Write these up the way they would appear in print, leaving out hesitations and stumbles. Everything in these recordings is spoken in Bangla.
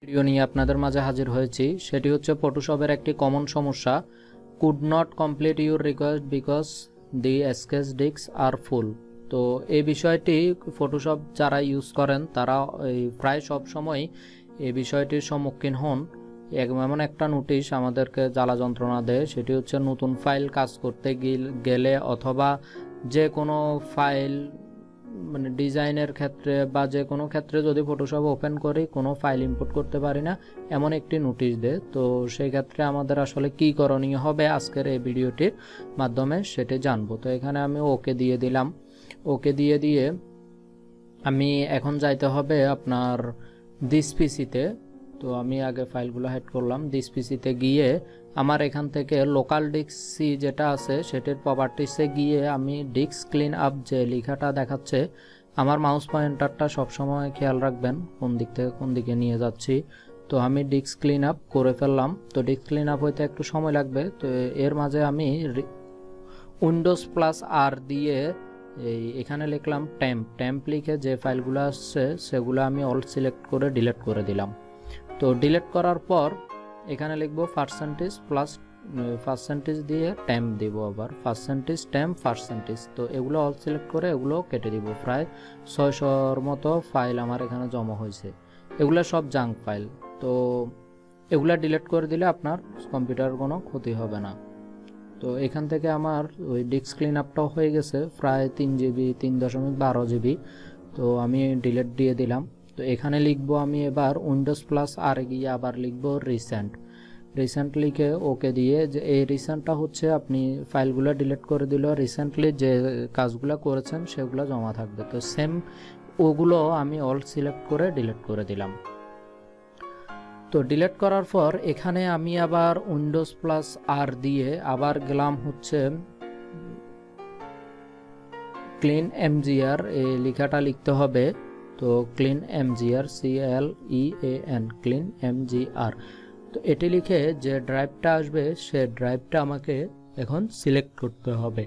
ভিডিও নিয়ে আপনাদের মাঝে হাজির হয়েছি। সেটি হচ্ছে ফটোশপের একটি কমন সমস্যা, could not complete your request because the scratch disk are full. তো এই বিষয়টি ফটোশপ যারা ইউজ করেন তারা প্রায় সব সময় এই বিষয়টির সম্মুখীন হন। এমন একটা নোটিশ আমাদেরকে জ্বালা যন্ত্রণা দেয়, সেটি হচ্ছে নতুন ফাইল কাজ করতে গেলে অথবা যে কোনো ফাইল মানে ডিজাইনের ক্ষেত্রে বা যে কোনো ক্ষেত্রে যদি ফটোশপ ওপেন করি কোনো ফাইল ইম্পোর্ট করতে পারি না, এমন একটি নোটিশ দেয়। তো সেই ক্ষেত্রে আমাদের আসলে কি করণীয় হবে আজকের এই ভিডিওটির মাধ্যমে সেটি জানবো। তো এখানে আমি ওকে দিয়ে দিলাম। ওকে দিয়ে আমি এখন যাইতে হবে আপনার দিস পিসিতে। তো আমি আগে ফাইলগুলো হেড করলাম। দিস পিসিতে গিয়ে আমার এখান থেকে লোকাল ডিস্ক সি যেটা আছে সেটির প্রপার্টিসে গিয়ে আমি ডিস্ক ক্লিন আপ যে লেখাটা দেখাচ্ছে, আমার মাউস পয়েন্টারটা সবসময় খেয়াল রাখবেন কোন দিক থেকে কোন দিকে নিয়ে যাচ্ছি। তো আমি ডিস্ক ক্লিন আপ করে ফেললাম। তো ডিস্ক ক্লিন আপ হইতে একটু সময় লাগবে। তো এর মাঝে আমি উইন্ডোজ প্লাস আর দিয়ে এখানে লিখলাম টেম্প লিখে যে ফাইলগুলো আসছে সেগুলো আমি অল সিলেক্ট করে ডিলিট করে দিলাম। তো ডিলিট করার পর এখানে লিখবো পার্সেন্টেজ দিয়ে টেম্প দিব, আবার পার্সেন্টেজ। তো এগুলো অল সিলেক্ট করে এগুলো কেটে দিব। প্রায় 600-র মতো ফাইল আমার এখানে জমা হয়েছে, এগুলো সব জাঙ্ক ফাইল। তো এগুলা ডিলিট করে দিলে আপনার কম্পিউটার কোনো ক্ষতি হবে না। তো এখান থেকে আমার ওই ডিস্ক ক্লিন আপটাও হয়ে গেছে, প্রায় 3 GB 3.12 GB। তো আমি ডিলিট দিয়ে দিলাম। তো এখানে লিখবো আমি এবার উইন্ডোজ প্লাস আর গিয়ে আবার লিখবো রিসেন্ট লিখে ওকে দিয়ে, যে এই রিসেন্টটা হচ্ছে আপনি ফাইলগুলো ডিলিট করে দিলেও রিসেন্টলি যে কাজগুলো করেছেন সেগুলো জমা থাকবে। তো সেম ওগুলো আমি অল সিলেক্ট করে ডিলিট করে দিলাম। তো ডিলিট করার পর এখানে আমি আবার উইন্ডোজ প্লাস আর দিয়ে আবার গেলাম হচ্ছে ক্লিন এমজিআর, এই লেখাটা লিখতে হবে। তো clean MGR CLEAN clean MGR. তো এটি লিখে যে ড্রাইভটা আসবে সে ড্রাইভটা আমাকে এখন সিলেক্ট করতে হবে।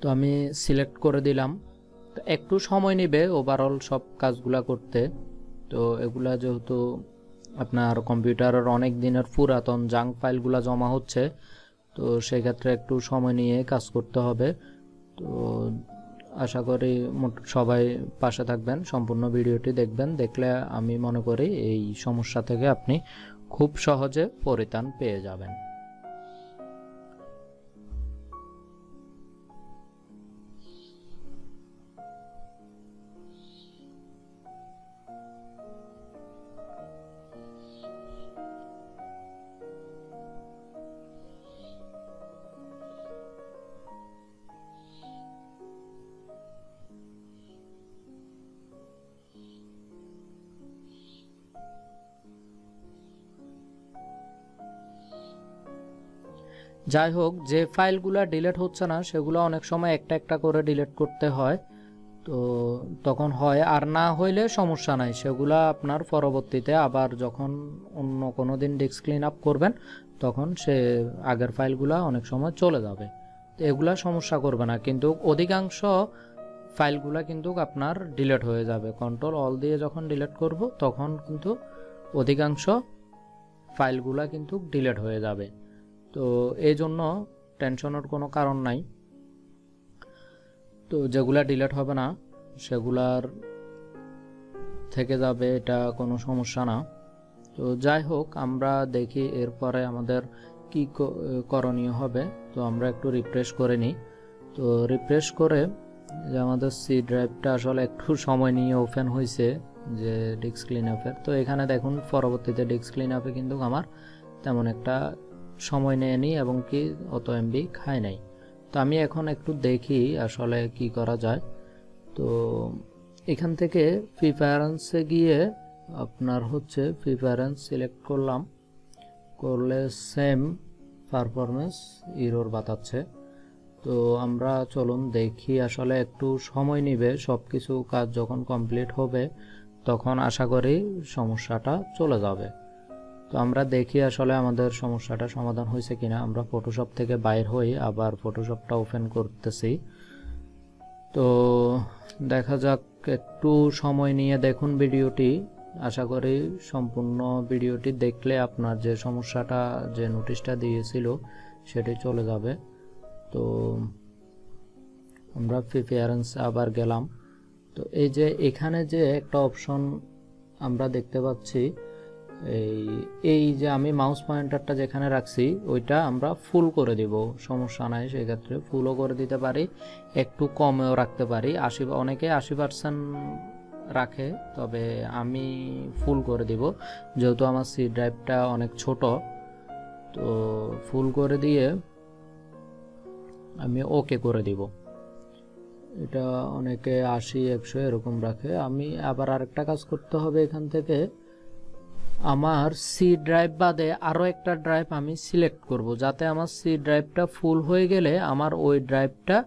তো আমি সিলেক্ট করে দিলাম। তো একটু সময় নেবে ওভারঅল সব কাজগুলা করতে। তো এগুলা যেহেতু আপনার কম্পিউটারের অনেক দিনের পুরাতন জাঙ্ক ফাইলগুলা জমা হচ্ছে, তো সেক্ষেত্রে একটু সময় নিয়ে কাজ করতে হবে। তো আশা করি সবাই পাশে থাকবেন, সম্পূর্ণ ভিডিওটি দেখবেন। দেখলে আমি মনে করি এই সমস্যা থেকে আপনি খুব সহজে পরিত্রাণ পেয়ে যাবেন। যাই হোক, যে ফাইলগুলো ডিলিট হচ্ছে না সেগুলো অনেক সময় একটা একটা করে ডিলিট করতে হয়। তো তখন হয়, আর না হইলে সমস্যা নাই, সেগুলা আপনার পরবর্তীতে আবার যখন অন্য কোনো দিন ডিস্ক ক্লিন আপ করবেন তখন সে আগের ফাইলগুলা অনেক সময় চলে যাবে। তো এগুলা সমস্যা করবে না, কিন্তু অধিকাংশ ফাইলগুলা কিন্তু আপনার ডিলিট হয়ে যাবে। কন্ট্রোল অল দিয়ে যখন ডিলিট করব তখন কিন্তু অধিকাংশ ফাইলগুলা কিন্তু ডিলিট হয়ে যাবে। তো এই জন্য টেনশনের কোনো কারণ নাই। তো যেগুলা ডিলিট হবে না সেগুলার থেকে যাবে, এটা কোনো সমস্যা না। তো যাই হোক, আমরা দেখি এরপরে আমাদের কি করণীয় হবে। তো আমরা একটু রিফ্রেশ করে নিই। তো রিফ্রেশ করে যে আমাদের সি ড্রাইভটা আসলে একটু সময় নিয়ে ওপেন হয়েছে যে ডিস্ক ক্লিন আপের। তো এখানে দেখুন পরবর্তীতে ডিস্ক ক্লিন আপে কিন্তু আমার তেমন একটা সময় নেয়নি এবং কি অত এমবি খায় নাই। তো আমি এখন একটু দেখি আসলে কি করা যায়। তো এখান থেকে প্রিফারেন্সে গিয়ে আপনার হচ্ছে প্রিফারেন্স সিলেক্ট করলাম, করলে সেম পারফরমেন্স এরর বাতাচ্ছে। তো আমরা চলুন দেখি, আসলে একটু সময় নেবে, সব কিছু কাজ যখন কমপ্লিট হবে তখন আশা করি সমস্যাটা চলে যাবে। তো আমরা দেখি আসলে আমাদের সমস্যাটা সমাধান হয়েছে কিনা। আমরা ফটোশপ থেকে বাইর হই, আবার ফটোশপটা ওপেন করতেছি। তো দেখা যাক, একটু সময় নিয়ে দেখুন ভিডিওটি। আশা করি সম্পূর্ণ ভিডিওটি দেখলে আপনার যে সমস্যাটা, যে নোটিশটা দিয়েছিল সেটি চলে যাবে। তো আমরা প্রিফারেন্স আবার গেলাম। তো এই যে এখানে যে একটা অপশন আমরা দেখতে পাচ্ছি, এই যে আমি মাউস পয়েন্টারটা যেখানে রাখছি ওইটা আমরা ফুল করে দিব, সমস্যা নাই। সেক্ষেত্রে ফুলও করে দিতে পারি, একটু কমেও রাখতে পারি। অনেকে 80% রাখে, তবে আমি ফুল করে দিব যেহেতু আমার সি ড্রাইভটা অনেক ছোট। তো ফুল করে দিয়ে আমি ওকে করে দিব। এটা অনেকে 80-100 এরকম রাখে। আমি আবার আরেকটা কাজ করতে হবে, এখান থেকে আমার সি ড্রাইভ বাদে আরও একটা ড্রাইভ আমি সিলেক্ট করব, যাতে আমার সি ড্রাইভটা ফুল হয়ে গেলে আমার ওই ড্রাইভটা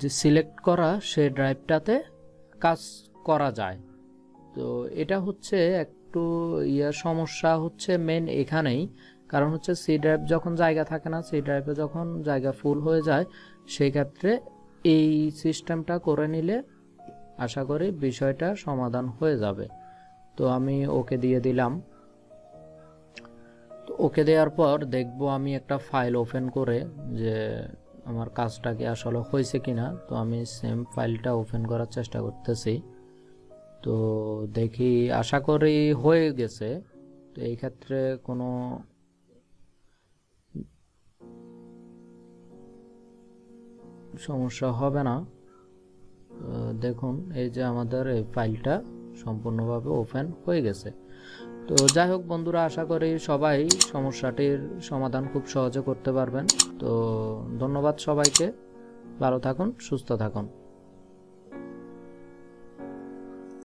যে সিলেক্ট করা সেই ড্রাইভটাতে কাজ করা যায়। তো এটা হচ্ছে একটু সমস্যা হচ্ছে মেন এখানেই, কারণ হচ্ছে সি ড্রাইভ যখন জায়গা থাকে না, সি ড্রাইভে যখন জায়গা ফুল হয়ে যায়, সেই ক্ষেত্রে এই সিস্টেমটা করে নিলে আশা করি বিষয়টা সমাধান হয়ে যাবে। তো আমি ওকে দিয়ে দিলাম। তো ওকে দেওয়ার পর দেখব আমি একটা ফাইল ওপেন করে যে আমার কাজটা কি আসলে হয়েছে কিনা। তো আমি সেম ফাইলটা ওপেন করার চেষ্টা করতেছি। তো দেখি, আশা করি হয়ে গেছে। তো এই ক্ষেত্রে কোনো সমস্যা হবে না। দেখুন এই যে আমাদের এই ফাইলটা সম্পূর্ণভাবে ওপেন হয়ে গেছে। তো যাই হোক বন্ধুরা, আশা করি সবাই সমস্যাটির সমাধান খুব সহজে করতে পারবেন। তো ধন্যবাদ সবাইকে, ভালো থাকুন, সুস্থ থাকুন।